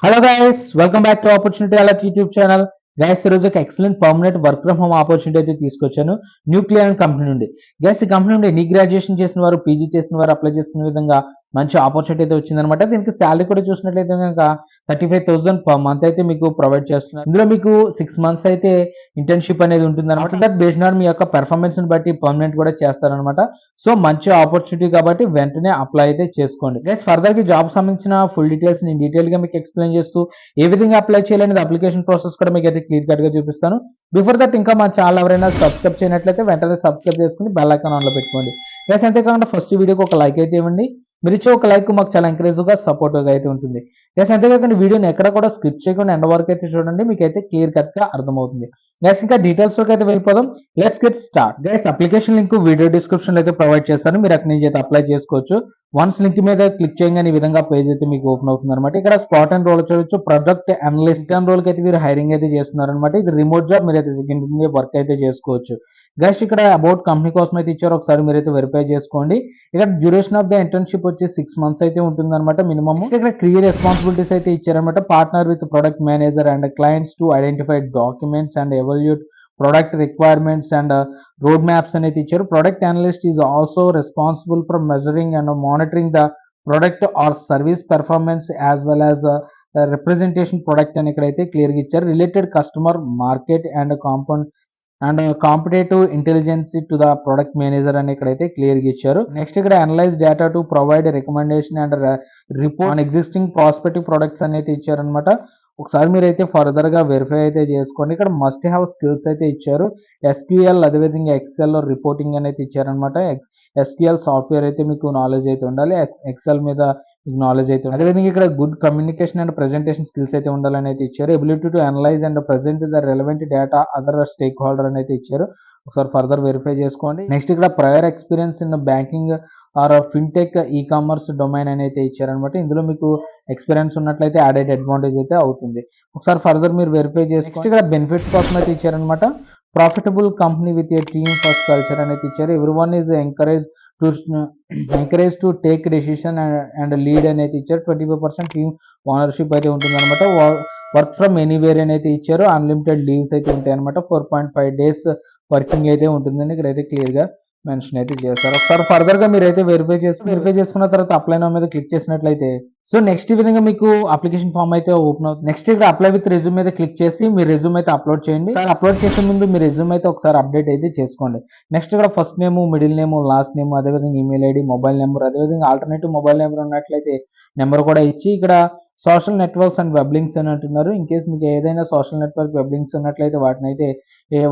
Hello guys, welcome back to opportunity alert YouTube channel. Guys ఈ రోజు ఒక excellent permanent work from home opportunity అయితే తీసుకొచ్చాను nuclear company నుండి. గైస్ ఈ కంపెనీ నుండి ఎనీ గ్రాడ్యుయేషన్ చేసిన వారు, పీజీ చేసిన వారు అప్లై చేసుకునే విధంగా మంచి ఆపర్చునిటీ అయితే వచ్చిందనమాట. దీనికి శాలరీ కూడా చూసినట్లయితే కనుక 35,000 పర్ మంత్ అయితే మీకు ప్రొవైడ్ చేస్తున్నారు. ఇందులో మీకు 6 months అయితే ఇంటర్న్షిప్ అనేది ఉంటుంది అనమాట. దట్ బేస్డ్ ఆన్ మీ యొక్క పెర్ఫార్మెన్స్ ని బట్టి పర్మనెంట్ కూడా చేస్తారనమాట. సో మంచి ఆపర్చునిటీ కాబట్టి వెంటనే అప్లై అయితే చేసుకోండి. గైస్ ఫర్దర్ కి జాబ్ సంబంధించిన ఫుల్ డీటెయిల్స్ నేను డీటెయిల్ గా మీకు ఎక్స్ప్లెయిన్ చేస్తూ ఏ విధంగా అప్లై చేయాలనేది అప్లికేషన్ ప్రాసెస్ కూడా మీకు అయితే క్లియర్ కట్ గా చూపిస్తాను. బిఫోర్ దట్ ఇంకా మా ఛానల్ ఎవరైనా సబ్స్క్రైబ్ చేయనట్లయితే వెంటనే సబ్స్క్రైబ్ చేసుకుని బెల్ ఐకాన్ ఆన్ లో పెట్టుకోండి. గైస్ అంతేకాకుండా ఫస్ట్ వీడియోకి ఒక లైక్ అయితే ఇవ్వండి. మీరు ఇచ్చే ఒక లైక్ మాకు చాలా ఎంకరేజ్ గా సపోర్ట్ గా అయితే ఉంటుంది. గైస్ అంతేకాకుండా వీడియోని ఎక్కడ కూడా స్కిప్ చేయకుండా ఎండ్ వరకు అయితే చూడండి, మీకు అయితే క్లియర్ కట్ గా అర్థమవుతుంది. గైస్ ఇంకా డీటెయిల్స్ లోకి అయితే వెళ్ళిపోదాం. Let's get start. Guys application link video description లో అయితే ప్రొవైడ్ చేస్తాను, మీరు అక్కడి నుంచి అయితే అప్లై చేసుకోవచ్చు. వన్స్ లింక్ మీద క్లిక్ చేయగానే ఈ విధంగా పేజ్ అయితే మీకు ఓపెన్ అవుతుంది అనమాట. ఇక్కడ స్పాట్ అండ్ రోల్ చూడొచ్చు. ప్రొడక్ట్ అనలిస్ట్ అండ్ రోల్ కి అయితే మీరు హైరింగ్ అయితే చేస్తున్నారు అనమాట. ఇది రిమోట్ జాబ్, మీరు అయితే వర్క్ అయితే చేసుకోవచ్చు. గైస్ ఇక్కడ అబౌట్ కంపెనీ కోసం అయితే ఇచ్చారు, ఒకసారి మీరైతే వెరిఫై చేసుకోండి. ఇక్కడ డ్యూరేషన్ ఆఫ్ ద ఇంటర్న్షిప్ వచ్చి 6 months అయితే ఉంటుంది అనమాట మినిమం. ఇక్కడ క్లియర్ రెస్పాన్సిబిలిటీస్ అయితే ఇచ్చారనమాట. Partner with product manager and clients to identify documents and evolute product requirements and road maps అనేది ఇచ్చారు. Product analyst is also responsible for measuring and monitoring the product or service performance as well as representation product అని ఇక్కడైతే క్లియర్గా ఇచ్చారు. Related customer market and competitive intelligence to the product manager అని ఇక్కడైతే క్లియర్గా ఇచ్చారు. నెక్స్ట్ ఇక్కడ analyse data to provide recommendation and report on existing prospective products అనేది ఇచ్చారనమాట. ఒకసారి మీరైతే ఫర్దర్ గా వెరిఫై అయితే చేసుకోండి. ఇక్కడ మస్ట్ హ్యావ్ స్కిల్స్ అయితే ఇచ్చారు. ఎస్క్యూఎల్ అదేవిధంగా ఎక్సెల్ రిపోర్టింగ్ అనేది ఇచ్చారనమాట. ఎస్క్యూఎల్ సాఫ్ట్వేర్ అయితే మీకు నాలెడ్జ్ అయితే ఉండాలి, ఎక్సెల్ మీద మీకు నాలెడ్జ్ అయితే ఉండాలి. అదేవిధంగా ఇక్కడ good communication and presentation skills అయితే ఉండాలని అయితే ఇచ్చారు. Ability to analyse and present the relevant data other stakeholder అని అయితే ఇచ్చారు. ఒకసారి ఫర్దర్ వెరిఫై చేసుకోండి. నెక్స్ట్ ఇక్కడ prior experience in banking or fintech e commerce domain అని అయితే ఇచ్చారనమాట. ఇందులో మీకు ఎక్స్పీరియన్స్ ఉన్నట్లయితే యాడెడ్ అడ్వాంటేజ్ అయితే అవుతుంది. ఒకసారి ఫర్దర్ మీరు వెరిఫై చేసుకోండి. ఇక్కడ బెనిఫిట్స్ కోసం అయితే ఇచ్చారనమాట. Profitable company with a team first culture అనేది ఇచ్చారు. Every one is encourage to take decision and lead అనేది ఇచ్చారు. 25% టీమ్ ఓనర్షిప్ అయితే ఉంటుంది అనమాట. వర్క్ ఫ్రమ్ ఎనీవేర్ అనేది ఇచ్చారు. అన్లిమిటెడ్ లీవ్స్ అయితే ఉంటాయి అనమాట. 4.5 days వర్కింగ్ అయితే ఉంటుందని ఇక్కడైతే క్లియర్ గా మెన్షన్ అయితే చేస్తారు. ఒకసారి ఫర్దర్ గా మీరైతే వెరిఫై చేసుకున్న తర్వాత అప్లై నౌ మీద క్లిక్ చేసినట్లయితే సో నెక్స్ట్ ఈ విధంగా మీకు అప్లికేషన్ ఫామ్ అయితే ఓపెన్ అవుతుంది. నెక్స్ట్ ఇక్కడ అప్లై విత్ రెజ్యూమ్ మీద క్లిక్ చేసి మీ రెజ్యూమ్ అయితే అప్లోడ్ చేయండి. సార్ అప్లోడ్ చేసే ముందు మీ రెజ్యూమ్ అయితే ఒకసారి అప్డేట్ అయితే చేసుకోండి. నెక్స్ట్ ఇక్కడ first name, middle name, last name, అదేవిధంగా ఈమెయిల్ ఐడి, మొబైల్ నెంబర్, అదేవిధంగా ఆల్టర్నేటివ్ మొబైల్ నెంబర్ ఉన్నట్లయితే నెంబర్ కూడా ఇచ్చి ఇక్కడ social networks and web links అని అంటున్నారు. ఇన్ కేస్ మీకు ఏదైనా సోషల్ నెట్వర్క్ వెబ్ లింక్స్ ఉన్నట్లయితే వాటిని అయితే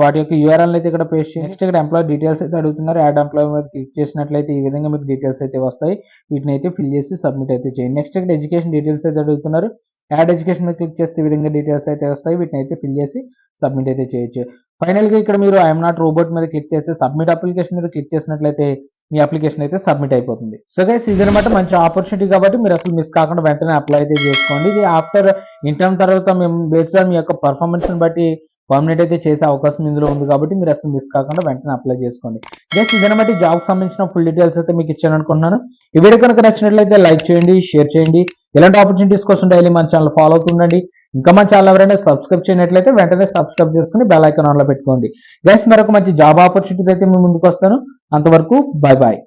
వాటి యొక్క యూఆర్ఎల్ అయితే ఇక్కడ పేస్ట్ చేయండి. నెక్స్ట్ ఇక్కడ ఎంప్లాయ్ డీటెయిల్స్ అయితే అడుగుతున్నారు. యాడ్ ఎంప్లాయ్ మీద క్లిక్ చేసినట్లయితే ఈ విధంగా మీకు డీటెయిల్స్ అయితే వస్తాయి. వీటిని అయితే ఫిల్ చేసి సబ్మిట్ అయితే చేయండి. నెక్స్ట్ ఇక్కడ ఎడ్యుకేషన్ డీటెయిల్స్ అయితే అడుగుతున్నారు. యాడ్ ఎడ్యుకేషన్ మీద క్లిక్ చేస్తే ఈ విధంగా డీటెయిల్స్ అయితే వస్తాయి. వీటిని అయితే ఫిల్ చేసి సబ్మిట్ అయితే చేయొచ్చు. ఫైనల్ గా ఇక్కడ మీరు ఐఎమ్ నాట్ రోబోట్ మీద క్లిక్ చేసి సబ్మిట్ అప్లికేషన్ మీద క్లిక్ చేసినట్లయితే మీ అప్లికేషన్ అయితే సబ్మిట్ అయిపోతుంది. సో గైస్ ఇదనమాట మంచి ఆపర్చునిటీ కాబట్టి మీరు అసలు మిస్ కాకుండా వెంటనే అప్లై అయితే చేసుకోండి. ఇది ఆఫ్టర్ ఇంటర్న్ తర్వాత మేము బేస్డ్ ఆన్ మీ యొక్క పర్ఫార్మెన్స్ ని బట్టి పర్మనెంట్ అయితే చేసే అవకాశం ఇందులో ఉంది కాబట్టి మీరు అసలు మిస్ కాకుండా వెంటనే అప్లై చేసుకోండి. జస్ట్ ఇదని బట్టి జాబ్ సంబంధించిన ఫుల్ డీటెయిల్స్ అయితే మీకు ఇచ్చాను అనుకుంటున్నాను. ఈ వీడియో కనుక నచ్చినట్లయితే లైక్ చేయండి, షేర్ చేయండి. ఇలాంటి ఆపర్చునిటీస్ కోసం డైలీ మన ఛానల్ ఫాలో అవుతుండండి. ఇంకా మన ఛానల్ ఎవరైనా సబ్స్క్రైబ్ చేయనట్లయితే వెంటనే సబ్స్క్రైబ్ చేసుకుని బెల్ ఐకాన్ ఆన్ లో పెట్టుకోండి. గైస్ మరొక మంచి జాబ్ ఆపర్చునిటీ అయితే మీ ముందుకు వస్తాను. అంతవరకు బై బాయ్.